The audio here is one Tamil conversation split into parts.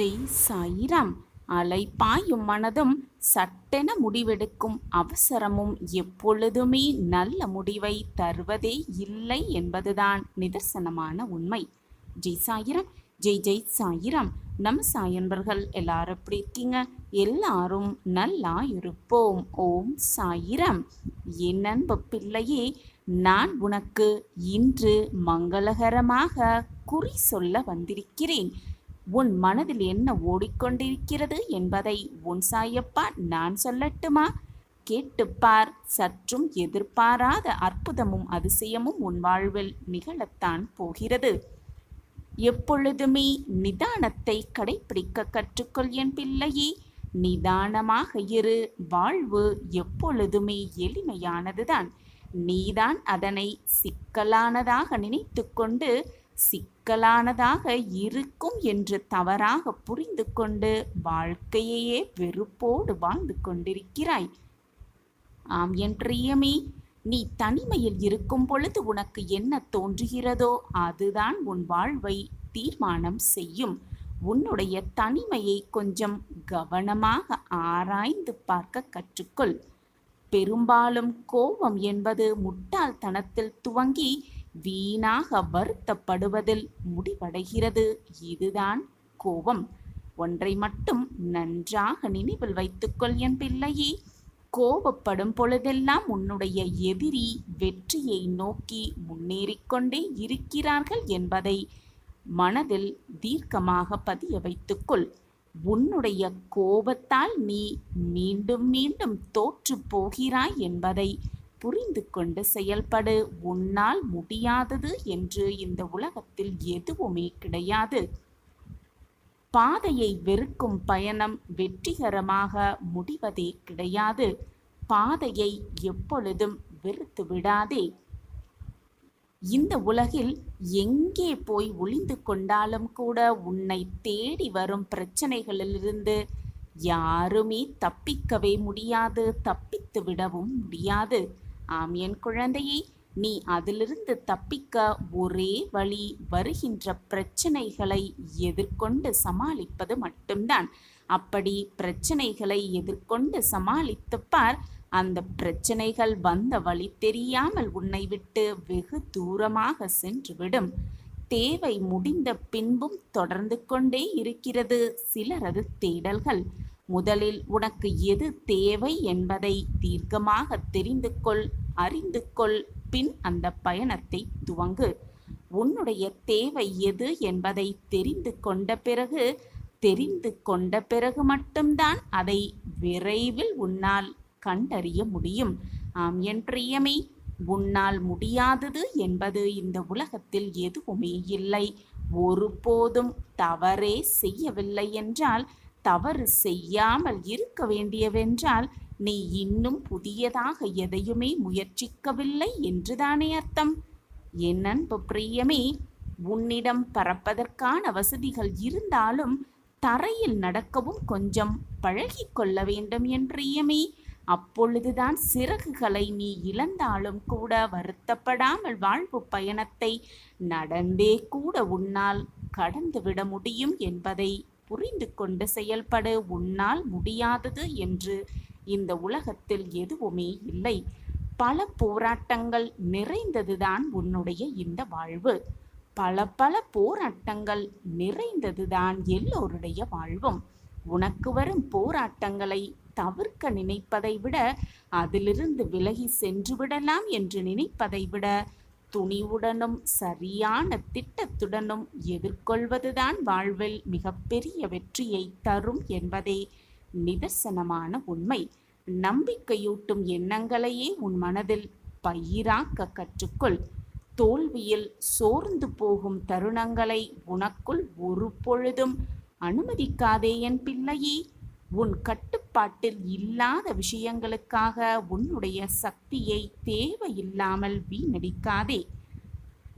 ஜெய் சாயிராம். அலைபாயும் மனதும் சட்டென முடிவெடுக்கும் அவசரமும் எப்பொழுதுமே நல்ல முடிவை தருவதே இல்லை என்பதுதான் நிதர்சனமான உண்மை. ஜெய் சாயிராம். ஜெய் ஜெய் சாயிராம். நம்ம சாயன்பர்கள் எல்லாரும் எப்படி இருக்கீங்க? எல்லாரும் நல்லா இருப்போம். ஓம் சாயிராம். என் அன்பு பிள்ளையே, நான் உனக்கு இன்று மங்களகரமாக குறி சொல்ல வந்திருக்கிறேன். உன் மனதில் என்ன ஓடிக்கொண்டிருக்கிறது என்பதை உன் சாயப்பா நான் சொல்லட்டுமா? கேட்டுப்பார். சற்றும் எதிர்பாராத அற்புதமும் அதிசயமும் உன் வாழ்வில் நிகழத்தான் போகிறது. எப்பொழுதுமே நிதானத்தை கடைப்பிடிக்க கற்றுக்கொள் என் பிள்ளையே. நிதானமாக இரு. வாழ்வு எப்பொழுதுமே எளிமையானதுதான். நீதான் அதனை சிக்கலானதாக நினைத்து கொண்டு சிக்கலானதாக இருக்கும் என்று தவறாக புரிந்து கொண்டு வாழ்க்கையே வெறுப்போடு வாழ்ந்து கொண்டிருக்கிறாய். ஆம் என் பிரியமே, நீ தனிமையில் இருக்கும் பொழுது உனக்கு என்ன தோன்றுகிறதோ அதுதான் உன் வாழ்வை தீர்மானம் செய்யும். உன்னுடைய தனிமையை கொஞ்சம் கவனமாக ஆராய்ந்து பார்க்க கற்றுக்கொள். பெரும்பாலும் கோபம் என்பது முட்டாள்தனத்தில் துவங்கி வீணாக வருத்தப்படுவதில் முடிவடைகிறது. இதுதான் கோபம். ஒன்றை மட்டும் நன்றாக நினைவில் வைத்துக்கொள் என் பிள்ளையே. கோபப்படும் பொழுதெல்லாம் உன்னுடைய எதிரி வெற்றியை நோக்கி முன்னேறிக்கொண்டே இருக்கிறார்கள் என்பதை மனதில் தீர்க்கமாக பதிய வைத்துக்கொள். உன்னுடைய கோபத்தால் நீ மீண்டும் மீண்டும் தோற்று போகிறாய் என்பதை புரிந்து கொண்டு செயல்படு. உன்னால் முடியாதது என்று இந்த உலகத்தில் எதுவுமே கிடையாது. பாதையை வெறுக்கும் பயணம் வெற்றிகரமாக முடிவதே கிடையாது. பாதையை எப்பொழுதும் வெறுத்து விடாதே. இந்த உலகில் எங்கே போய் ஒளிந்து கொண்டாலும் கூட உன்னை தேடி வரும் பிரச்சனைகளிலிருந்து யாருமே தப்பிக்கவே முடியாது, தப்பித்து விடவும் முடியாது. ஆம் என் குழந்தையே, நீ அதிலிருந்து தப்பிக்க ஒரே வழி வருகின்ற பிரச்சனைகளை எதிர்கொண்டு சமாளிப்பது மட்டும்தான். அப்படி பிரச்சனைகளை எதிர்கொண்டு சமாளித்து பார். அந்த பிரச்சனைகள் வந்த வழி தெரியாமல் உன்னை விட்டு வெகு தூரமாக சென்றுவிடும். தேவை முடிந்த பின்பும் தொடர்ந்து கொண்டே இருக்கிறது சிலரது தேடல்கள். முதலில் உனக்கு எது தேவை என்பதை தீர்க்கமாக தெரிந்து கொள், அறிந்து கொள். பின் அந்த பயணத்தை துவங்கு. உன்னுடைய தேவை எது என்பதை தெரிந்து கொண்ட பிறகு மட்டும்தான் அதை விரைவில் உன்னால் கண்டறிய முடியும். ஆம் என் பிரியமே, உன்னால் முடியாதது என்பது இந்த உலகத்தில் எதுவுமே இல்லை. ஒருபோதும் தவறே செய்யவில்லை என்றால், தவறு செய்யாமல் இருக்க வேண்டியவென்றால் நீ இன்னும் புதியதாக எதையுமே முயற்சிக்கவில்லை என்றுதானே அர்த்தம். என் அன்பு பிரியமே, உன்னிடம் பறப்பதற்கான வசதிகள் இருந்தாலும் தரையில் நடக்கவும் கொஞ்சம் பழகி கொள்ள வேண்டும் என் பிரியமே. அப்பொழுதுதான் சிறகுகளை நீ இழந்தாலும் கூட வருத்தப்படாமல் வாழ்வு பயணத்தை நடந்தே கூட உன்னால் கடந்துவிட முடியும் என்பதை புரிந்து கொண்டு செயல்படு. உன்னால் முடியாதது என்று இந்த உலகத்தில் எதுவுமே இல்லை. பல போராட்டங்கள் நிறைந்ததுதான் உன்னுடைய இந்த வாழ்வு. பல போராட்டங்கள் நிறைந்ததுதான் எல்லோருடைய வாழ்வும். உனக்கு வரும் போராட்டங்களை தவிர்க்க நினைப்பதை விட, அதிலிருந்து விலகி சென்று விடலாம் என்று நினைப்பதை விட, துணிவுடனும் சரியான திட்டத்துடனும் எதிர்கொள்வதுதான் வாழ்வில் மிகப்பெரிய வெற்றியை தரும் என்பதே நிதர்சனமான உண்மை. நம்பிக்கையூட்டும் எண்ணங்களையே உன் மனதில் பயிராக்க கற்றுக்கொள். தோல்வியில் சோர்ந்து போகும் தருணங்களை உனக்குள் ஒரு பொழுதும் அனுமதிக்காதே என் பிள்ளையே. உன் கட்டுப்பாட்டில் இல்லாத விஷயங்களுக்காக உன்னுடைய சக்தியை தேவையில்லாமல் வீணடிக்காதே.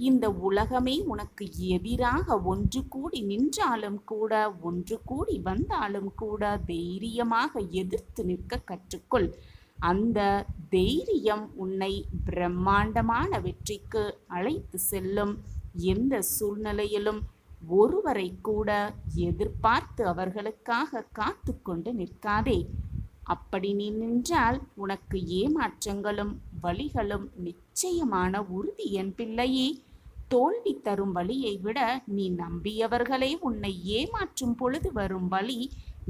இந்த உலகமே உனக்கு எதிராக ஒன்று கூடி நின்றாலும் கூட, ஒன்று கூடி வந்தாலும் கூட தைரியமாக எதிர்த்து நிற்க கற்றுக்கொள். அந்த தைரியம் உன்னை பிரம்மாண்டமான வெற்றிக்கு அழைத்து செல்லும். எந்த சூழ்நிலையிலும் ஒருவரை கூட எதிர்பார்த்து அவர்களுக்காக காத்து கொண்டு நிற்காதே. அப்படி நீ நின்றால் உனக்கு ஏமாற்றங்களும் வலிகளும் நிச்சயமான உறுதி என் பிள்ளையே. தோல்வி தரும் வலியை விட நீ நம்பியவர்களே உன்னை ஏமாற்றும் பொழுது வரும் வலி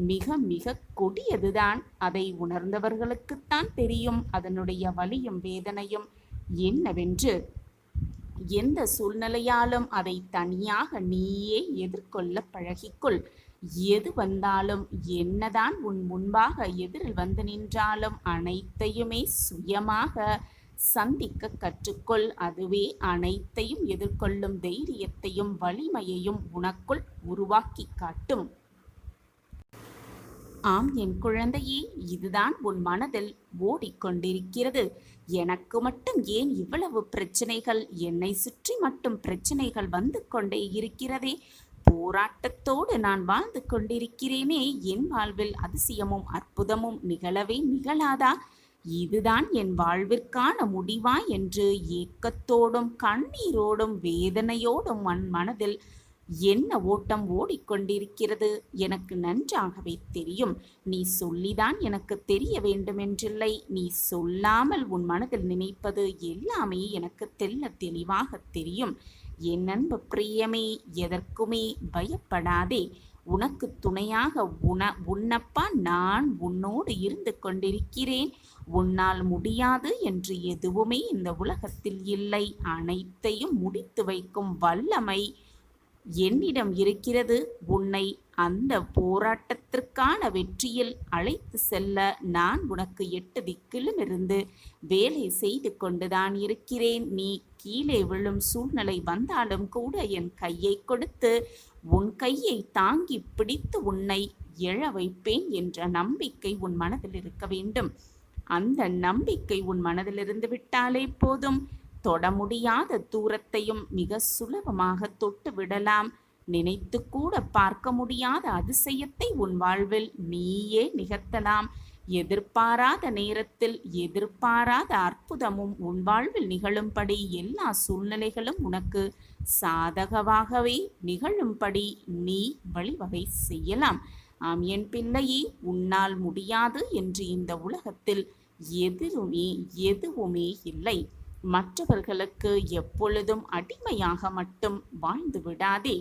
மிக மிக கொடியதுதான். அதை உணர்ந்தவர்களுக்குத்தான் தெரியும் அதனுடைய வலியும் வேதனையும் என்னவென்று. எந்த சூழ்நிலையாலும் அதை தனியாக நீயே எதிர்கொள்ள பழகிக்கொள். எது வந்தாலும் என்னதான் உன் முன்பாக எதிரில் வந்து நின்றாலும் அனைத்தையுமே சுயமாக சந்திக்க கற்றுக்கொள். அதுவே அனைத்தையும் எதிர்கொள்ளும் தைரியத்தையும் வலிமையையும் உனக்குள் உருவாக்கி காட்டும். ஆம் என் குழந்தையே, இதுதான் உன் மனதில் ஓடிக்கொண்டிருக்கிறது. எனக்கு மட்டும் ஏன் இவ்வளவு பிரச்சனைகள், என்னை சுற்றி மட்டும் பிரச்சனைகள் வந்து கொண்டே இருக்கிறதே, போராட்டத்தோடு நான் வாழ்ந்து கொண்டிருக்கிறேனே, என் வாழ்வில் அதிசயமும் அற்புதமும் நிகழவே நிகழாதா? இதுதான் என் வாழ்விற்கான முடிவா என்று ஏக்கத்தோடும் கண்ணீரோடும் வேதனையோடும் மனதில் என்ன ஓட்டம் ஓடிக்கொண்டிருக்கிறது எனக்கு நன்றாகவே தெரியும். நீ சொல்லிதான் எனக்கு தெரிய வேண்டுமென்றில்லை. நீ சொல்லாமல் உன் மனதில் நினைப்பது எல்லாமே எனக்கு தெல்ல தெளிவாக தெரியும். என் அன்பு பிரியமே, எதற்குமே பயப்படாதே. உனக்கு துணையாக உன்னப்பா நான் உன்னோடு இருந்து கொண்டிருக்கிறேன். உன்னால் முடியாது என்று எதுவுமே இந்த உலகத்தில் இல்லை. அனைத்தையும் முடித்து வைக்கும் வல்லமை என்னிடம் இருக்கிறது. உன்னை அந்த போராட்டத்திற்கான வெற்றியில் அழைத்து செல்ல நான் உனக்கு 8 திக்கிலும் இருந்து வேலை செய்து கொண்டுதான் இருக்கிறேன். நீ கீழே விழும் சூழ்நிலை வந்தாலும் கூட என் கையை கொடுத்து உன் கையை தாங்கி பிடித்து உன்னை எழ வைப்பேன் என்ற நம்பிக்கை உன் மனதில் இருக்க வேண்டும். அந்த நம்பிக்கை உன் மனதிலிருந்து விட்டாலே போதும். தொட முடியாத தூரத்தையும் மிக சுலபமாக தொட்டு விடலாம். நினைத்து கூட பார்க்க முடியாத அதிசயத்தை உன் வாழ்வில் நீயே நிகழ்த்தலாம். எதிர்பாராத நேரத்தில் எதிர்பாராத அற்புதமும் உன் வாழ்வில் நிகழும்படி எல்லா சூழ்நிலைகளும் உனக்கு சாதகமாகவே நிகழும்படி நீ வழிவகை செய்யலாம். ஆம் என் பிள்ளையே, உன்னால் முடியாது என்று இந்த உலகத்தில் எதுவுமே இல்லை. மற்றவர்களுக்கு எப்பொழுதும் அடிமையாக மட்டும் வாழ்ந்து விடாதே.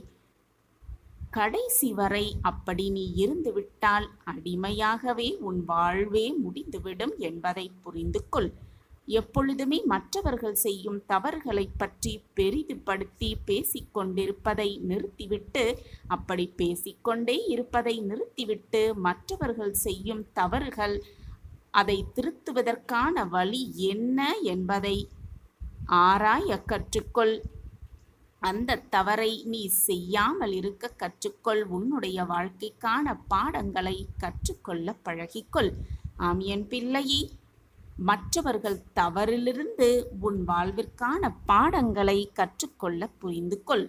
கடைசி வரை அப்படி நீ இருந்துவிட்டால் அடிமையாகவே உன் வாழ்வே முடிந்துவிடும் என்பதை புரிந்து கொள். எப்பொழுதுமே மற்றவர்கள் செய்யும் தவறுகளை பற்றி பெரிதுபடுத்தி பேசிக்கொண்டிருப்பதை நிறுத்திவிட்டு, அப்படி பேசிக்கொண்டே இருப்பதை நிறுத்திவிட்டு, மற்றவர்கள் செய்யும் தவறுகள் அதை திருத்துவதற்கான வழி என்ன என்பதை ஆராய கற்றுக்கொள். அந்த தவறை நீ செய்யாமல் இருக்க கற்றுக்கொள். உன்னுடைய வாழ்க்கைக்கான பாடங்களை கற்றுக்கொள்ள பழகிக்கொள். ஆம் என் பிள்ளையே, மற்றவர்கள் தவறிலிருந்து உன் வாழ்விற்கான பாடங்களை கற்றுக்கொள்ள புரிந்து கொள்.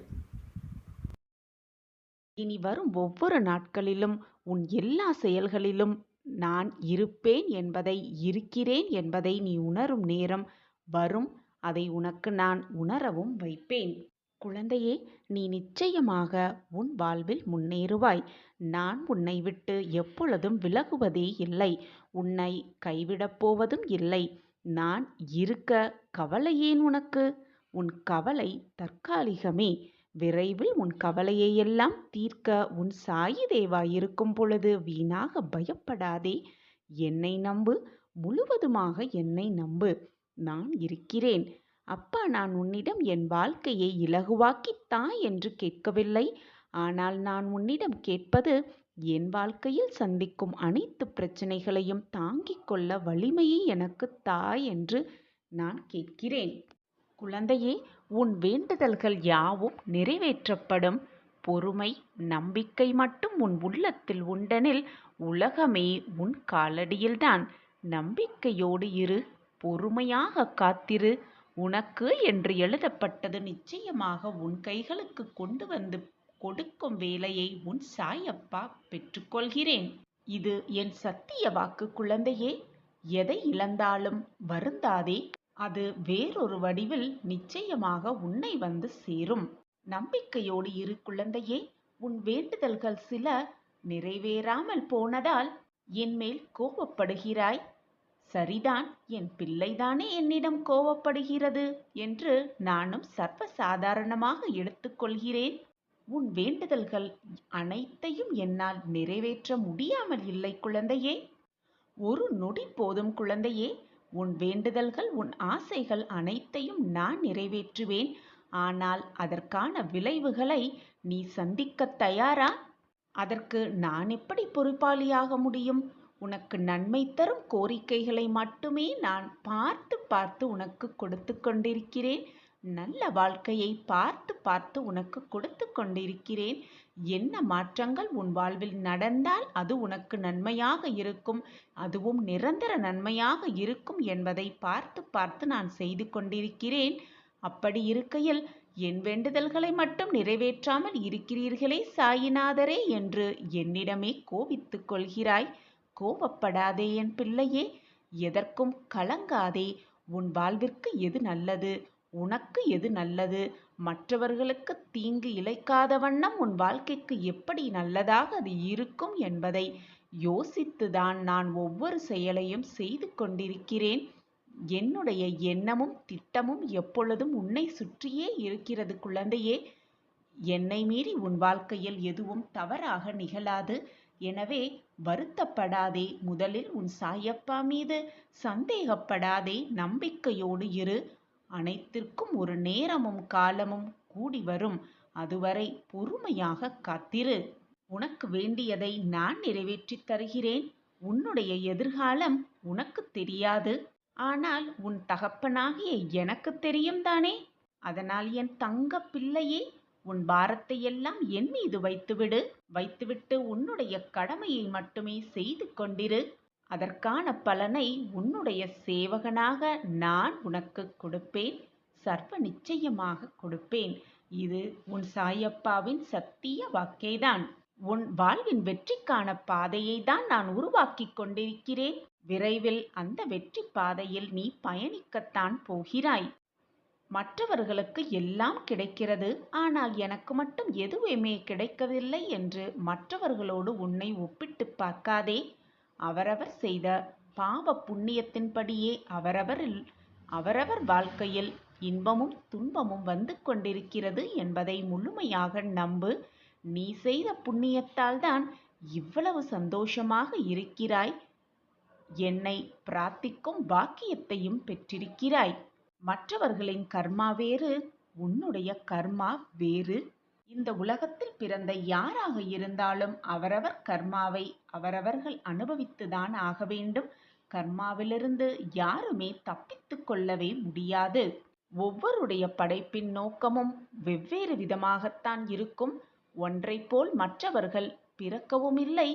இனி வரும் ஒவ்வொரு நாட்களிலும் உன் எல்லா செயல்களிலும் நான் இருப்பேன் என்பதை, இருக்கிறேன் என்பதை நீ உணரும் நேரம் வரும். அதை உனக்கு நான் உணரவும் வைப்பேன். குழந்தையே, நீ நிச்சயமாக உன் வாழ்வில் முன்னேறுவாய். நான் உன்னை விட்டு எப்பொழுதும் விலகுவதே இல்லை. உன்னை கைவிடப் போவதும் இல்லை. நான் இருக்க கவலை ஏன் உனக்கு? உன் கவலை தற்காலிகமே. விரைவில் உன் கவலையை எல்லாம் தீர்க்க உன் சாயி தேவா இருக்கும் பொழுது வீணாக பயப்படாதே. என்னை நம்பு, முழுவதுமாக என்னை நம்பு. நான் இருக்கிறேன். அப்பா, நான் உன்னிடம் என் வாழ்க்கையை இலகுவாக்கித்தா என்று கேட்கவில்லை. ஆனால் நான் உன்னிடம் கேட்பது என் வாழ்க்கையில் சந்திக்கும் அனைத்து பிரச்சனைகளையும் தாங்கிக் கொள்ள வலிமையை எனக்கு தா என்று நான் கேட்கிறேன். குழந்தையே, உன் வேண்டுதல்கள் யாவும் நிறைவேற்றப்படும். பொறுமை, நம்பிக்கை மட்டும் உன் உள்ளத்தில் உண்டெனில் உலகமே உன் காலடியில்தான். நம்பிக்கையோடு இரு, பொறுமையாக காத்திரு. உனக்கு என்று எழுதப்பட்டது நிச்சயமாக உன் கைகளுக்கு கொண்டு வந்து கொடுக்கும் வேலையை உன் சாயப்பா பெற்றுக்கொள்கிறேன். இது என் சத்திய வாக்கு குழந்தையே. எதை இழந்தாலும் வருந்தாதே. அது வேறொரு வடிவில் நிச்சயமாக உன்னை வந்து சேரும். நம்பிக்கையோடு இரு குழந்தையே. உன் வேண்டுதல்கள் சில நிறைவேறாமல் போனதால் என்மேல் கோபப்படுகிறாய். சரிதான், என் பிள்ளைதானே என்னிடம் கோபப்படுகிறது என்று நானும் சர்வசாதாரணமாக எடுத்துக்கொள்கிறேன். உன் வேண்டுதல்கள் அனைத்தையும் என்னால் நிறைவேற்ற முடியாமல் இல்லை குழந்தையே. ஒரு நொடி போதும் குழந்தையே. உன் வேண்டுதல்கள், உன் ஆசைகள் அனைத்தையும் நான் நிறைவேற்றுவேன். ஆனால் அதற்கான விளைவுகளை நீ சந்திக்க தயாரா? அதற்கு நான் எப்படி பொறுப்பாளியாக முடியும்? உனக்கு நன்மை தரும் கோரிக்கைகளை மட்டுமே நான் பார்த்து பார்த்து உனக்கு கொடுத்து கொண்டிருக்கிறேன். நல்ல வாழ்க்கையை பார்த்து பார்த்து உனக்கு கொடுத்து கொண்டிருக்கிறேன். என்ன மாற்றங்கள் உன் வாழ்வில் நடந்தால் அது உனக்கு நன்மையாக இருக்கும், அதுவும் நிரந்தர நன்மையாக இருக்கும் என்பதை பார்த்து பார்த்து நான் செய்து கொண்டிருக்கிறேன். அப்படி இருக்கையில் என் வேண்டுதல்களை மட்டும் நிறைவேற்றாமல் இருக்கிறீர்களே சாயிநாதரே என்று என்னிடமே கோபித்துக் கொள்கிறாய். கோபப்படாதே என் பிள்ளையே. எதற்கும் கலங்காதே. உன் வாழ்விற்கு எது நல்லது, உனக்கு எது நல்லது, மற்றவர்களுக்கு தீங்கு இழைக்காத வண்ணம் உன் வாழ்க்கைக்கு எப்படி நல்லதாக அது இருக்கும் என்பதை யோசித்துதான் நான் ஒவ்வொரு செயலையும் செய்து கொண்டிருக்கிறேன். என்னுடைய எண்ணமும் திட்டமும் எப்பொழுதும் உன்னை சுற்றியே இருக்கிறது குழந்தையே. என்னை மீறி உன் வாழ்க்கையில் எதுவும் தவறாக நிகழாது. எனவே வருத்தப்படாதே. முதலில் உன் சாயப்பா மீது சந்தேகப்படாதே. நம்பிக்கையோடு இரு. அனைத்திற்கும் ஒரு நேரமும் காலமும் கூடி வரும். அதுவரை பொறுமையாக காத்திரு. உனக்கு வேண்டியதை நான் நிறைவேற்றித் தருகிறேன். உன்னுடைய எதிர்காலம் உனக்கு தெரியாது, ஆனால் உன் தகப்பனாகிய எனக்கு தெரியும் தானே. அதனால் என் தங்க பிள்ளையே, உன் பாரத்தை எல்லாம் என் மீது வைத்துவிட்டு உன்னுடைய கடமையை மட்டுமே செய்து கொண்டிரு. அதற்கான பலனை உன்னுடைய சேவகனாக நான் உனக்கு கொடுப்பேன். சர்வ நிச்சயமாக கொடுப்பேன். இது உன் சாயப்பாவின் சத்திய வாக்கேதான். உன் வாழ்வின் வெற்றிக்கான பாதையை தான் நான் உருவாக்கி கொண்டிருக்கிறேன். விரைவில் அந்த வெற்றி பாதையில் நீ பயணிக்கத்தான் போகிறாய். மற்றவர்களுக்கு எல்லாம் கிடைக்கிறது, ஆனால் எனக்கு மட்டும் எதுவுமே கிடைக்கவில்லை என்று மற்றவர்களோடு உன்னை ஒப்பிட்டு பார்க்காதே. அவரவர் செய்த பாவ புண்ணியத்தின்படியே அவரவர் வாழ்க்கையில் இன்பமும் துன்பமும் வந்து கொண்டிருக்கிறது என்பதை முழுமையாக நம்பு. நீ செய்த புண்ணியத்தால் தான் இவ்வளவு சந்தோஷமாக இருக்கிறாய். என்னை பிரார்த்திக்கும் பாக்கியத்தையும் பெற்றிருக்கிறாய். மற்றவர்களின் கர்மா வேறு, உன்னுடைய கர்மா வேறு. இந்த உலகத்தில் பிறந்த யாராக இருந்தாலும் அவரவர் கர்மாவை அவரவர்கள் அனுபவித்துதான் ஆக வேண்டும். கர்மாவிலிருந்து யாருமே தப்பித்து கொள்ளவே முடியாது. ஒவ்வொருடைய படைப்பின் நோக்கமும் வெவ்வேறு விதமாகத்தான் இருக்கும். ஒன்றை போல் மற்றவர்கள் பிறக்கவும் இல்லை,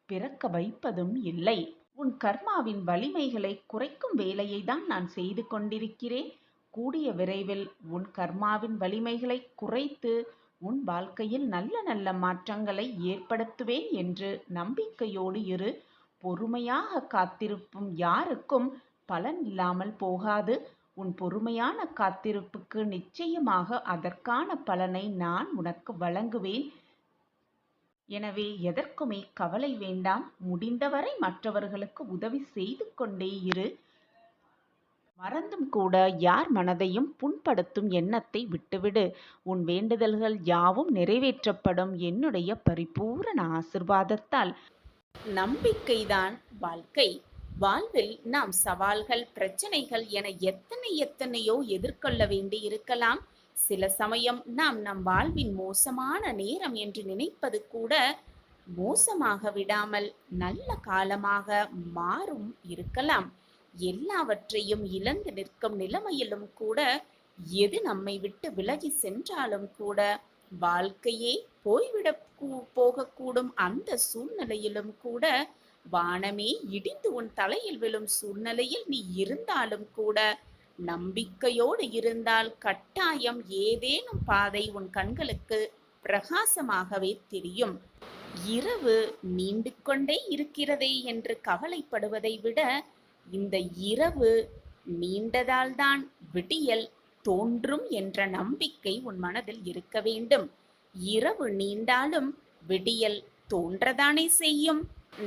பிறக்க வைப்பதும் இல்லை. உன் கர்மாவின் வலிமைகளை குறைக்கும் வேலையை தான் நான் செய்து கொண்டிருக்கிறேன். கூடிய விரைவில் உன் கர்மாவின் வலிமைகளை குறைத்து உன் வாழ்க்கையில் நல்ல நல்ல மாற்றங்களை ஏற்படுத்துவேன் என்று நம்பிக்கையோடு இரு. பொறுமையாக காத்திருப்பும் யாருக்கும் பலன் இல்லாமல் போகாது. உன் பொறுமையான காத்திருப்புக்கு நிச்சயமாக அதற்கான பலனை நான் உனக்கு வழங்குவேன். எனவே எதற்குமே கவலை வேண்டாம். முடிந்தவரை மற்றவர்களுக்கு உதவி செய்து கொண்டே இரு. மறந்தும் கூட யார் மனதையும் புண்படுத்தும் எண்ணத்தை விட்டுவிடு. உன் வேண்டுதல்கள் யாவும் நிறைவேற்றப்படும் என்னுடைய பரிபூரண ஆசிர்வாதத்தால். நம்பிக்கைதான் வாழ்க்கை. வாழ்வில் நாம் சவால்கள், பிரச்சனைகள் என எத்தனையோ எதிர்கொள்ள வேண்டி இருக்கலாம். சில சமயம் நாம் நம் வாழ்வின் மோசமான நேரம் என்று நினைப்பது கூட மோசமாக விடாமல் நல்ல காலமாக மாறும் இருக்கலாம். எல்லாவற்றையும் இழந்து நிற்கும் நிலைமையிலும் கூட, எது நம்மை விட்டு விலகி சென்றாலும் கூட, வாழ்க்கையே போய்விட போகக்கூடும் அந்த சூழ்நிலையிலும் கூட, வானமே இடிந்து உன் தலையில் விழும் சூழ்நிலையில் நீ இருந்தாலும் கூட, நம்பிக்கையோடு இருந்தால் கட்டாயம் ஏதேனும் பாதை உன் கண்களுக்கு பிரகாசமாகவே தெரியும். இரவு நீண்டு கொண்டே இருக்கிறதே என்று கவலைப்படுவதை விட, இந்த இரவு நீண்டதால்தான் விடியல் தோன்றும் என்ற நம்பிக்கை உன் மனதில் இருக்க வேண்டும். இரவு நீண்டாலும் விடியல் தோன்றதானே செய்யும்.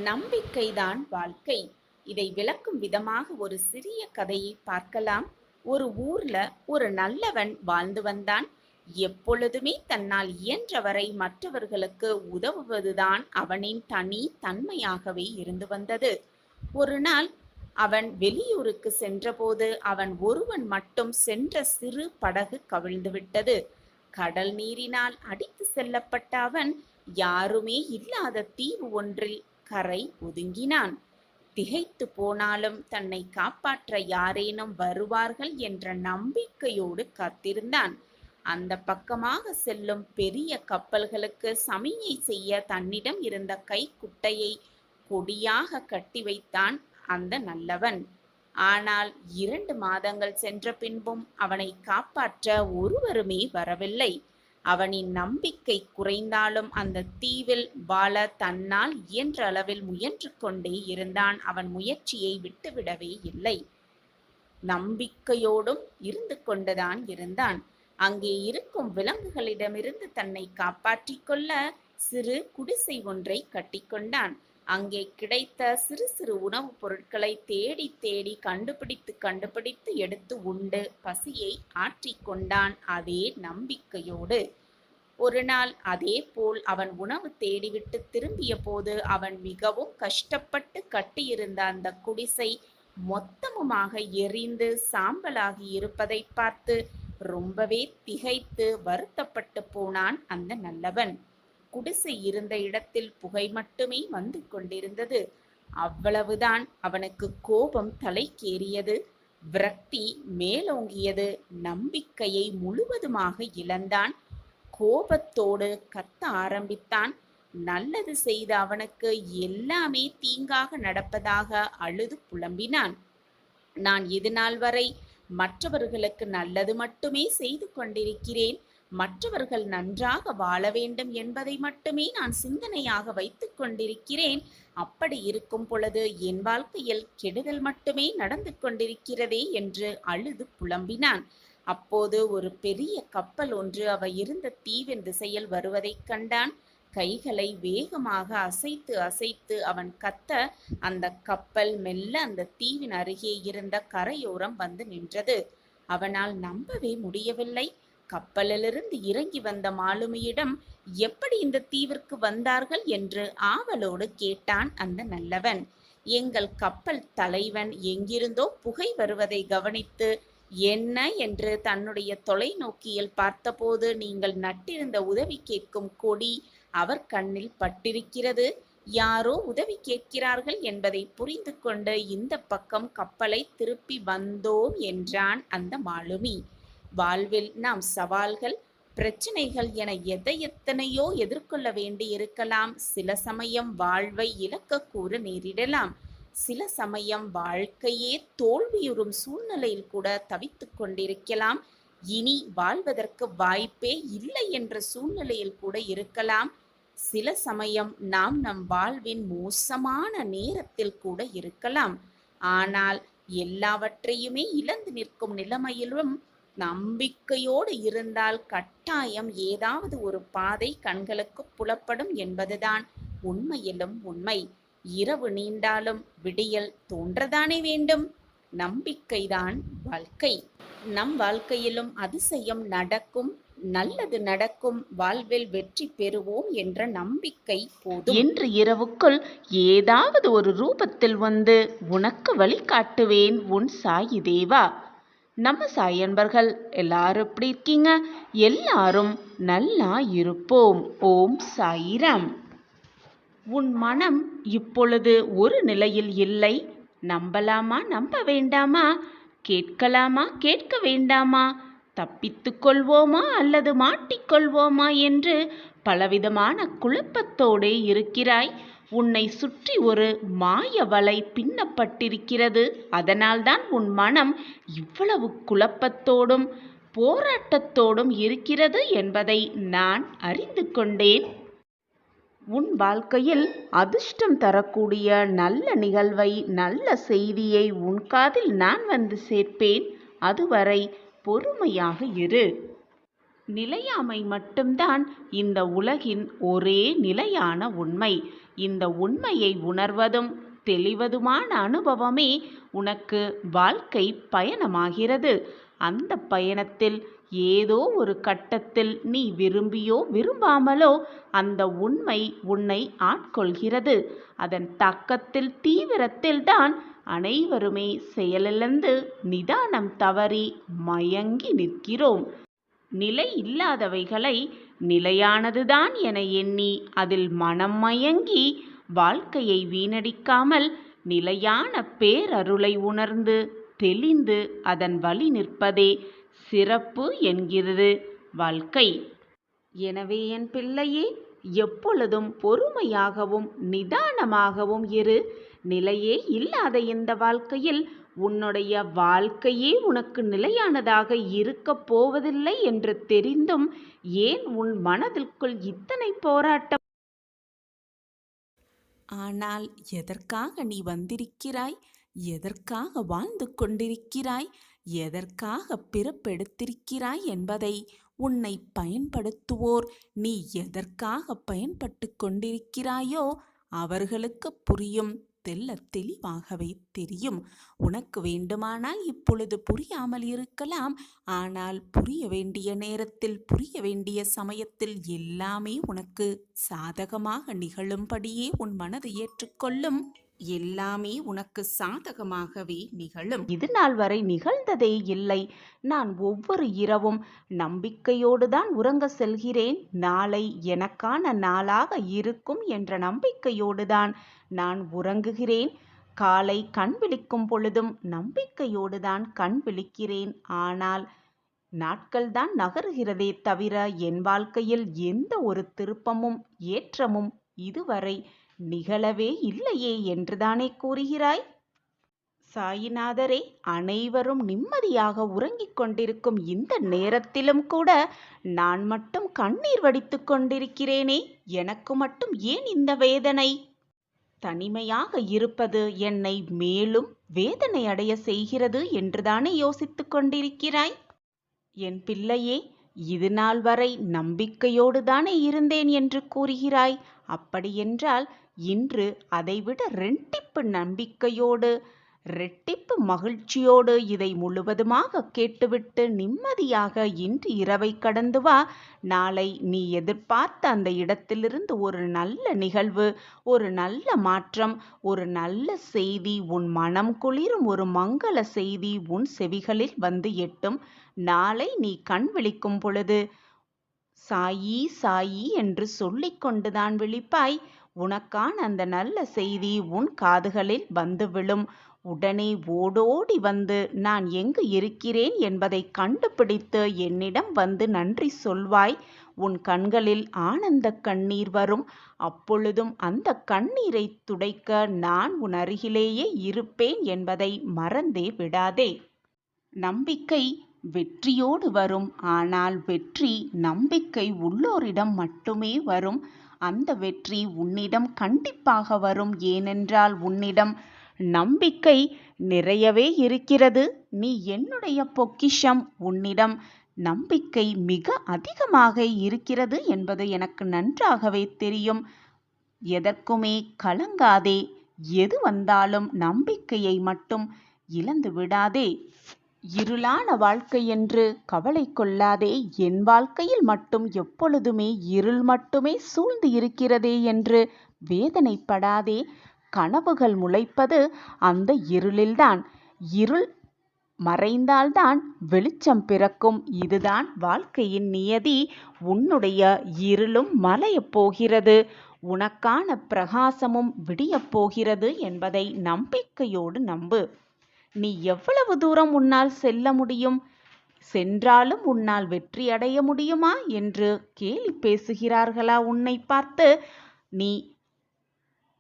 நம்பிக்கைதான் வாழ்க்கை. இதை விளக்கும் விதமாக ஒரு சிறிய கதையை பார்க்கலாம். ஒரு ஊர்ல ஒரு நல்லவன் வாழ்ந்து வந்தான். எப்பொழுதுமே தன்னால் இயன்றவரை மற்றவர்களுக்கு உதவுவதுதான் அவனின் தனி தன்மையாகவே இருந்து வந்தது. ஒரு நாள் அவன் வெளியூருக்கு சென்றபோது அவன் ஒருவன் மட்டும் சென்ற சிறு படகு கவிழ்ந்துவிட்டது. கடல் நீரினால் அடித்து செல்லப்பட்ட அவன் யாருமே இல்லாத தீவு ஒன்றில் கரை ஒதுங்கினான். திகைத்து போனாலும் தன்னை காப்பாற்ற யாரேனும் வருவார்கள் என்ற நம்பிக்கையோடு காத்திருந்தான். அந்த பக்கமாக செல்லும் பெரிய கப்பல்களுக்கு சமிஞை செய்ய தன்னிடம் இருந்த கைக்குட்டையை கொடியாக கட்டி வைத்தான் அந்த நல்லவன். ஆனால் 2 மாதங்கள் சென்ற பின்பும் அவனை காப்பாற்ற ஒருவருமே வரவில்லை. அவனின் நம்பிக்கை குறைந்தாலும் அந்த தீவில் வாழ தன்னால் இயன்ற அளவில் முயன்று கொண்டே இருந்தான். அவன் முயற்சியை விட்டுவிடவே இல்லை. நம்பிக்கையோடும் இருந்து கொண்டுதான் இருந்தான். அங்கே இருக்கும் விலங்குகளிடமிருந்து தன்னை காப்பாற்றிக் கொள்ள சிறு குடிசை ஒன்றை கட்டிக்கொண்டான். அங்கே கிடைத்த சிறு சிறு உணவுப் பொருட்களை தேடி தேடி கண்டுபிடித்து எடுத்து உண்டு பசியை ஆற்றிக்கொண்டான் அதே நம்பிக்கையோடு. ஒரு நாள் அதே போல் அவன் உணவு தேடிவிட்டு திரும்பிய போது அவன் மிகவும் கஷ்டப்பட்டு கட்டியிருந்த அந்த குடிசை மொத்தமுமாக எரிந்து சாம்பலாகி இருப்பதை பார்த்து ரொம்பவே திகைத்து வருத்தப்பட்டு போனான் அந்த நல்லவன். குடிசை இருந்த இடத்தில் புகை மட்டுமே வந்து கொண்டிருந்தது. அவ்வளவுதான் அவனுக்கு கோபம் தலைக்கேறியது. விரக்தி மேலோங்கியது. நம்பிக்கையை முழுவதுமாக இழந்தான். கோபத்தோடு கத்த ஆரம்பித்தான். நல்லது செய்த அவனுக்கு எல்லாமே தீங்காக நடப்பதாக அழுது புலம்பினான். நான் இதுநாள் வரை மற்றவர்களுக்கு நல்லது மட்டுமே செய்து கொண்டிருக்கிறேன். மற்றவர்கள் நன்றாக வாழ வேண்டும் என்பதை மட்டுமே நான் சிந்தனையாக வைத்துக் கொண்டிருக்கிறேன். அப்படி இருக்கும் பொழுது என் வாழ்க்கையில் கெடுதல் மட்டுமே நடந்து கொண்டிருக்கிறதே என்று அழுது புலம்பினான். அப்போது ஒரு பெரிய கப்பல் ஒன்று அவ இருந்த தீவின் திசையில் வருவதைக் கண்டான். கைகளை வேகமாக அசைத்து அசைத்து அவன் கத்த அந்த கப்பல் மெல்ல அந்த தீவின் அருகே இருந்த கரையோரம் வந்து நின்றது. அவனால் நம்பவே முடியவில்லை. கப்பலிலிருந்து இறங்கி வந்த மாலுமியிடம் எப்படி இந்த தீவிற்கு வந்தார்கள் என்று ஆவலோடு கேட்டான் அந்த நல்லவன். எங்கள் கப்பல் தலைவன் எங்கிருந்தோ புகை வருவதை கவனித்து என்ன என்று தன்னுடைய தொலைநோக்கியில் பார்த்தபோது நீங்கள் நட்டிருந்த உதவி கேட்கும் கொடி அவர் கண்ணில் பட்டிருக்கிறது. யாரோ உதவி கேட்கிறார்கள் என்பதை புரிந்து கொண்டு இந்த பக்கம் கப்பலை திருப்பி வந்தோம் என்றான் அந்த மாலுமி. வாழ்வில் நாம் சவால்கள், பிரச்சனைகள் என எத்தனையோ எதிர்கொள்ள வேண்டி இருக்கலாம். சில சமயம் வாழ்வை இழக்கக்கூட நேரிடலாம். சில சமயம் வாழ்க்கையே தோல்வியுறும் சூழ்நிலையில் கூட தவித்து கொண்டிருக்கலாம். இனி வாழ்வதற்கு வாய்ப்பே இல்லை என்ற சூழ்நிலையில் கூட இருக்கலாம். சில சமயம் நாம் நம் வாழ்வின் மோசமான நேரத்தில் கூட இருக்கலாம். ஆனால் எல்லாவற்றையுமே இழந்து நிற்கும் நிலைமையிலும் நம்பிக்கையோடு இருந்தால் கட்டாயம் ஏதாவது ஒரு பாதை கண்களுக்கு புலப்படும் என்பதுதான் உண்மையிலும் உண்மை. இரவு நீண்டாலும் விடியல் தோன்றதானே வேண்டும். நம்பிக்கைதான் வாழ்க்கை. நம் வாழ்க்கையிலும் அதிசயம் நடக்கும், நல்லது நடக்கும், வாழ்வில் வெற்றி பெறுவோம் என்ற நம்பிக்கை போதும். இன்று இரவுக்குள் ஏதாவது ஒரு ரூபத்தில் வந்து உனக்கு வழிகாட்டுவேன் உன் சாயி தேவா. நம்ம சாய் அன்பர்கள் எல்லாரும் எப்படி இருக்கீங்க? எல்லாரும் நல்லா இருப்போம். ஓம் சாயிராம். உன் மனம் இப்பொழுது ஒரு நிலையில் இல்லை. நம்பலாமா நம்ப வேண்டாமா? கேட்கலாமா கேட்க வேண்டாமா? தப்பித்து கொள்வோமா அல்லது மாட்டிக்கொள்வோமா என்று பலவிதமான குழப்பத்தோடே இருக்கிறாய். உன்னை சுற்றி ஒரு மாய வலை பின்னப்பட்டிருக்கிறது. அதனால்தான் உன் மனம் இவ்வளவு குழப்பத்தோடும் போராட்டத்தோடும் இருக்கிறது என்பதை நான் அறிந்து கொண்டேன். உன் வாழ்க்கையில் அதிர்ஷ்டம் தரக்கூடிய நல்ல நிகழ்வை, நல்ல செய்தியை உன் காதில் நான் வந்து சேர்ப்பேன். அதுவரை பொறுமையாக இரு. நிலையாமை மட்டும்தான் இந்த உலகின் ஒரே நிலையான உண்மை. இந்த உண்மையை உணர்வதும் தெளிவதுமான அனுபவமே உனக்கு வாழ்க்கை பயணமாகிறது. அந்த பயணத்தில் ஏதோ ஒரு கட்டத்தில் நீ விரும்பியோ விரும்பாமலோ அந்த உண்மை உன்னை ஆட்கொள்கிறது. அதன் தாக்கத்தில் தீவிரத்தில் தான் அனைவருமே செயலிழந்து நிதானம் தவறி மயங்கி நிற்கிறோம். நிலை இல்லாதவைகளை நிலையானதுதான் என எண்ணி அதில் மனம் மயங்கி வாழ்க்கையை வீணடிக்காமல் நிலையான பேரருளை உணர்ந்து தெளிந்து அதன் வழி நிற்பதே சிறப்பு என்கிறது வாழ்க்கை. எனவே என் பிள்ளையே, எப்பொழுதும் பொறுமையாகவும் நிதானமாகவும் இரு. நிலையே இல்லாத இந்த வாழ்க்கையில் உன்னுடைய வாழ்க்கையே உனக்கு நிலையானதாக இருக்கப் போவதில்லை என்று தெரிந்தும் ஏன் உன் மனதிற்குள் இத்தனை போராட்டம்? ஆனால் எதற்காக நீ வந்திருக்கிறாய்? எதற்காக வாழ்ந்து கொண்டிருக்கிறாய்? எதற்காக பிறப்பெடுத்திருக்கிறாய் என்பதை உன்னை பயன்படுத்துவோர் நீ எதற்காக பயன்பட்டு கொண்டிருக்கிறாயோ அவர்களுக்கு புரியும். தெளிவாகவே தெரியும். உனக்கு வேண்டுமானால் இப்பொழுது புரியாமல் இருக்கலாம். ஆனால் புரிய வேண்டிய நேரத்தில் புரிய வேண்டிய சமயத்தில் எல்லாமே உனக்கு சாதகமாக நிகழும்படியே உன் மனதை ஏற்றுக்கொள்ளும். எல்லாமே உனக்கு சாதகமாகவே நிகழும். இது நாள் வரை நிகழ்ந்ததே இல்லை. நான் ஒவ்வொரு இரவும் நம்பிக்கையோடு தான் உறங்க செல்கிறேன். நாளை எனக்கான நாளாக இருக்கும் என்ற நம்பிக்கையோடு தான் நான் உறங்குகிறேன். காலை கண் விழிக்கும் பொழுதும் நம்பிக்கையோடு தான் கண் விழிக்கிறேன். ஆனால் நாட்கள் தான் நகருகிறதே தவிர என் வாழ்க்கையில் எந்த ஒரு திருப்பமும் ஏற்றமும் இதுவரை நிகழவே இல்லையே என்றுதானே கூறுகிறாய்? சாயிநாதரே, அனைவரும் நிம்மதியாக உறங்கிக் கொண்டிருக்கும் இந்த நேரத்திலும் கூட நான் மட்டும் கண்ணீர் வடித்து கொண்டிருக்கிறேனே, எனக்கு மட்டும் ஏன் இந்த வேதனை? தனிமையாக இருப்பது என்னை மேலும் வேதனை அடைய செய்கிறது என்றுதானே யோசித்துக் கொண்டிருக்கிறாய்? என் பிள்ளையே, இது நாள் வரை நம்பிக்கையோடு தானே இருந்தேன் என்று கூறுகிறாய். அப்படியென்றால் இன்று அதைவிட ரெட்டிப்பு நம்பிக்கையோடு ரெட்டிப்பு மகிழ்ச்சியோடு இதை முழுவதுமாக கேட்டுவிட்டு நிம்மதியாக இன்று இரவை கடந்து வா. நாளை நீ எதிர்பார்த்த அந்த இடத்திலிருந்து ஒரு நல்ல நிகழ்வு, ஒரு நல்ல மாற்றம், ஒரு நல்ல செய்தி, உன் மனம் குளிரும் ஒரு மங்கள செய்தி உன் செவிகளில் வந்து எட்டும். நாளை நீ கண் விழிக்கும் பொழுது சாயி சாயி என்று சொல்லிக் கொண்டுதான் விழிப்பாய். உனக்கான அந்த நல்ல செய்தி உன் காதுகளில் வந்து விழும். உடனே ஓடோடி வந்து நான் எங்கு இருக்கிறேன் என்பதை கண்டுபிடித்து என்னிடம் வந்து நன்றி சொல்வாய். உன் கண்களில் ஆனந்த கண்ணீர் வரும். அப்பொழுதும் அந்த கண்ணீரை துடைக்க நான் உன் அருகிலேயே இருப்பேன் என்பதை மறந்தே விடாதே. நம்பிக்கை வெற்றியோடு வரும். ஆனால் வெற்றி நம்பிக்கை உள்ளோரிடம் மட்டுமே வரும். அந்த வெற்றி உன்னிடம் கண்டிப்பாக வரும். ஏனென்றால் உன்னிடம் நம்பிக்கை நிறையவே இருக்கிறது. நீ என்னுடைய பொக்கிஷம். உன்னிடம் நம்பிக்கை மிக அதிகமாக இருக்கிறது என்பது எனக்கு நன்றாகவே தெரியும். எதற்குமே கலங்காதே. எது வந்தாலும் நம்பிக்கையை மட்டும் இழந்து விடாதே. இருளான வாழ்க்கை என்று கவலை கொள்ளாதே. என் வாழ்க்கையில் மட்டும் எப்பொழுதுமே இருள் மட்டுமே சூழ்ந்து இருக்கிறதே என்று வேதனைப்படாதே. கனவுகள் முளைப்பது அந்த இருளில்தான். இருள் மறைந்தால்தான் வெளிச்சம் பிறக்கும். இதுதான் வாழ்க்கையின் நியதி. உன்னுடைய இருளும் மலையப் போகிறது. உனக்கான பிரகாசமும் விடியப் போகிறது என்பதை நம்பிக்கையோடு நம்பு. நீ எவ்வளவு தூரம் உன்னால் செல்ல முடியும்? சென்றாலும் உன்னால் வெற்றி அடைய முடியுமா என்று கேலி பேசுகிறார்களா உன்னை பார்த்து? நீ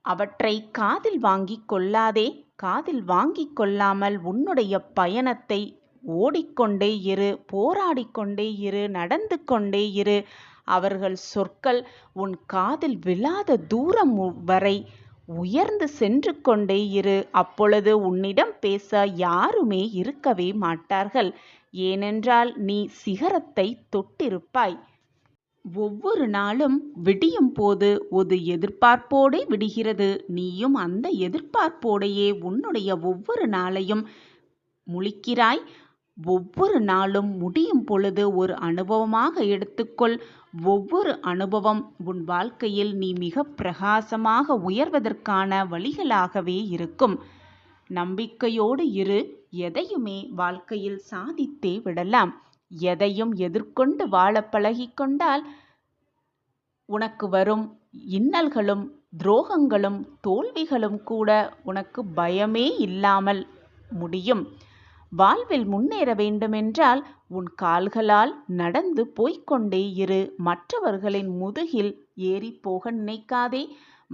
அவற்றை காதில் வாங்கிக் கொள்ளாதே. காதில் வாங்கிக் கொள்ளாமல் உன்னுடைய பயணத்தை ஓடிக்கொண்டே இரு, போராடிக்கொண்டே இரு, நடந்து கொண்டே இரு. அவர்கள் சொற்கள் உன் காதில் விழாத தூரம் வரை உயர்ந்து சென்று கொண்டே இரு. அப்பொழுது உன்னிடம் பேச யாருமே இருக்கவே மாட்டார்கள். ஏனென்றால் நீ சிகரத்தை தொட்டிருப்பாய். ஒவ்வொரு நாளும் விடியும் போது ஒரு எதிர்பார்ப்போடே விடுகிறது. நீயும் அந்த எதிர்பார்ப்போடையே உன்னுடைய ஒவ்வொரு நாளையும் முழிக்கிறாய். ஒவ்வொரு நாளும் முடியும் பொழுது ஒரு அனுபவமாக எடுத்துக்கொள். ஒவ்வொரு அனுபவம் உன் வாழ்க்கையில் நீ மிக பிரகாசமாக உயர்வதற்கான வழிகளாகவே இருக்கும். நம்பிக்கையோடு இரு. எதையுமே வாழ்க்கையில் சாதித்தே விடலாம். எதையும் எதிர்கொண்டு வாழ பழகிக்கொண்டால் உனக்கு வரும் இன்னல்களும் துரோகங்களும் தோல்விகளும் கூட உனக்கு பயமே இல்லாமல் முடியும். வாழ்வில் முன்னேற வேண்டுமென்றால் உன் கால்களால் நடந்து போய்க்கொண்டே இரு. மற்றவர்களின் முதுகில் ஏறி போக நினைக்காதே.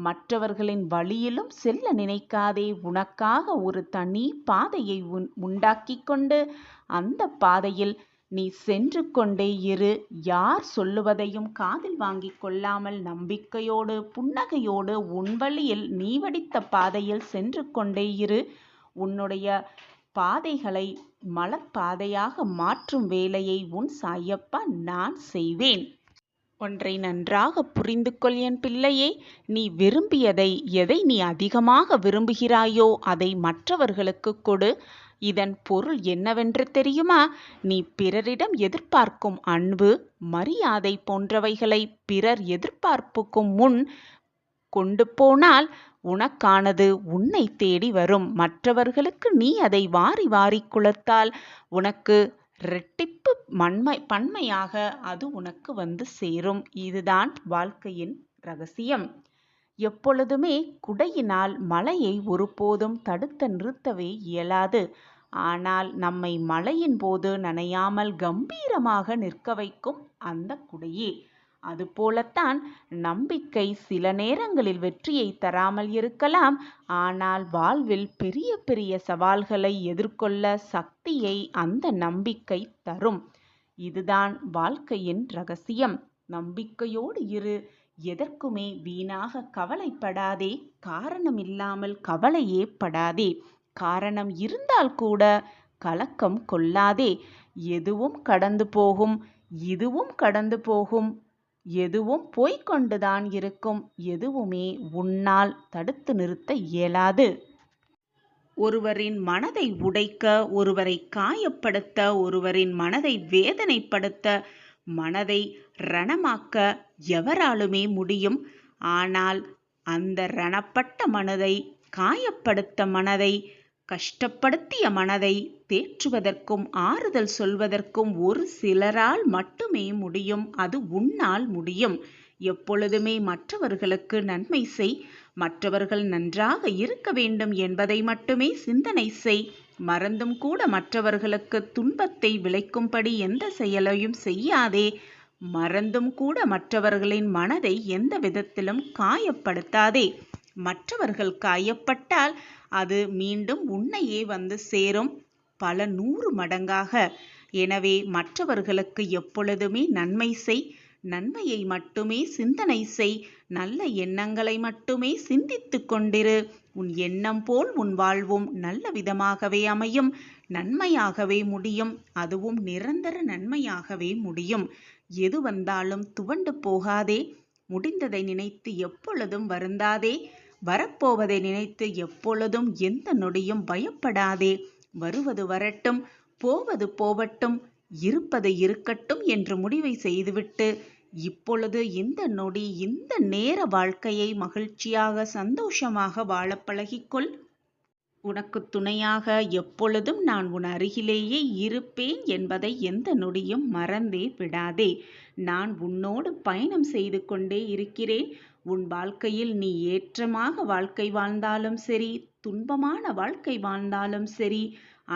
மற்றவர்களின் வழியிலும் செல்ல நினைக்காதே. உனக்காக ஒரு தனி பாதையை உண்டாக்கி கொண்டு அந்த பாதையில் நீ சென்று கொண்டே இரு. யார் சொல்லுவதையும் காதில் வாங்கிக் கொள்ளாமல் நம்பிக்கையோடு புன்னகையோடு உன் வழியில் நீ வடித்த பாதையில் சென்று கொண்டே இரு. உன்னுடைய பாதைகளை மலர்பாதையாக மாற்றும் வேலையை உன் சாயப்பா நான் செய்வேன். ஒன்றை நன்றாக புரிந்து கொள் என் பிள்ளையே. நீ விரும்பியதை, எதை நீ அதிகமாக விரும்புகிறாயோ அதை மற்றவர்களுக்கு கொடு. இதன் பொருள் என்னவென்று தெரியுமா? நீ பிறரிடம் எதிர்பார்க்கும் அன்பு, மரியாதை போன்றவைகளை பிறர் எதிர்பார்ப்புக்கும் முன் கொண்டு போனால் உனக்கானது உன்னை தேடி வரும். மற்றவர்களுக்கு நீ அதை வாரி வாரி குளத்தால் உனக்கு இரட்டிப்பு பன்மையாக அது உனக்கு வந்து சேரும். இதுதான் வாழ்க்கையின் ரகசியம். எப்பொழுதுமே குடையினால் மழையை ஒருபோதும் தடுத்து நிறுத்தவே இயலாது. ஆனால் நம்மை மழையின் போது நனையாமல் கம்பீரமாக நிற்க வைக்கும் அந்த குடையே. அதுபோலத்தான் நம்பிக்கை சில நேரங்களில் வெற்றியை தராமல் இருக்கலாம். ஆனால் வாழ்வில் பெரிய பெரிய சவால்களை எதிர்கொள்ள சக்தியை அந்த நம்பிக்கை தரும். இதுதான் வாழ்க்கையின் ரகசியம். நம்பிக்கையோடு இரு. எதற்குமே வீணாக கவலைப்படாதே. காரணம் இல்லாமல் கவலையே படாதே. காரணம் இருந்தால் கூட கலக்கம் கொள்ளாதே. எதுவும் கடந்து போகும். இதுவும் கடந்து போகும். எதுவும் போய்கொண்டுதான் இருக்கும். எதுவுமே உன்னால் தடுத்து நிறுத்த இயலாது. ஒருவரின் மனதை உடைக்க, ஒருவரை காயப்படுத்த, ஒருவரின் மனதை வேதனைப்படுத்த, மனதை ரணமாக்க எவராலுமே முடியும். ஆனால் அந்த ரணப்பட்ட மனதை, காயப்படுத்த மனதை, கஷ்டப்படுத்திய மனதை தேற்றுவதற்கும் ஆறுதல் சொல்வதற்கும் ஒரு சிலரால் மட்டுமே முடியும். அது உன்னால் முடியும். எப்பொழுதுமே மற்றவர்களுக்கு நன்மை செய். மற்றவர்கள் நன்றாக இருக்க வேண்டும் என்பதை மட்டுமே சிந்தனை செய். மறந்தும் கூட மற்றவர்களுக்கு துன்பத்தை விளைக்கும்படி எந்த செயலையும் செய்யாதே. மறந்தும் கூட மற்றவர்களின் மனதை எந்த விதத்திலும் காயப்படுத்தாதே. மற்றவர்கள் காயப்பட்டால் அது மீண்டும் உன்னையே வந்து சேரும், பல 100 மடங்காக. எனவே மற்றவர்களுக்கு எப்பொழுதுமே நன்மை செய். நன்மையை மட்டுமே சிந்தனை செய். நல்ல எண்ணங்களை மட்டுமே சிந்தித்து கொண்டிரு. உன் எண்ணம் போல் உன் வாழ்வும் நல்ல விதமாகவே அமையும். நன்மையாகவே முடியும். அதுவும் நிரந்தர நன்மையாகவே முடியும். எது வந்தாலும் துவண்டு போகாதே. முடிந்ததை நினைத்து எப்பொழுதும் வருந்தாதே. வரப்போவதை நினைத்து எப்பொழுதும் எந்த நொடியும் பயப்படாதே. வருவது வரட்டும், போவது போவட்டும், இருப்பது இருக்கட்டும் என்று முடிவை செய்துவிட்டு இப்பொழுது இந்த நொடி, இந்த நேர வாழ்க்கையை மகிழ்ச்சியாக சந்தோஷமாக வாழ பழகிக்கொள். உனக்கு துணையாக எப்பொழுதும் நான் உன் அருகிலேயே இருப்பேன் என்பதை எந்த நொடியும் மறந்தே விடாதே. நான் உன்னோடு பயணம் செய்து கொண்டே இருக்கிறேன். உன் வாழ்க்கையில் நீ ஏற்றமாக வாழ்க்கை வாழ்ந்தாலும் சரி, துன்பமான வாழ்க்கை வாழ்ந்தாலும் சரி,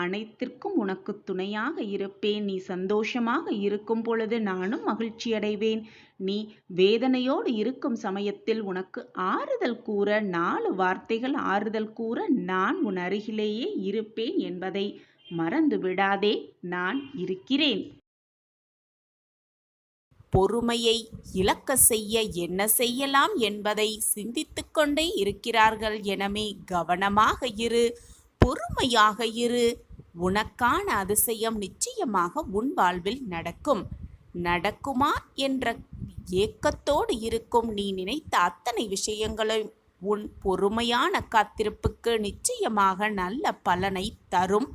அனைத்திற்கும் உனக்கு துணையாக இருப்பேன். நீ சந்தோஷமாக இருக்கும் பொழுது நானும் மகிழ்ச்சி அடைவேன். நீ வேதனையோடு இருக்கும் சமயத்தில் உனக்கு ஆறுதல் கூற, 4 வார்த்தைகள் ஆறுதல் கூற நான் உன் அருகிலேயே இருப்பேன் என்பதை மறந்து விடாதே. நான் இருக்கிறேன். பொறுமையை இழக்க செய்ய என்ன செய்யலாம் என்பதை சிந்தித்து கொண்டே இருக்கிறார்கள். எனவே கவனமாக இரு, பொறுமையாக இரு. உனக்கான அதிசயம் நிச்சயமாக உன் வாழ்வில் நடக்கும். நடக்குமா என்ற ஏக்கத்தோடு இருக்கும் நீ நினைத்த அத்தனை விஷயங்களையும் உன் பொறுமையான காத்திருப்புக்கு நிச்சயமாக நல்ல பலனை தரும்.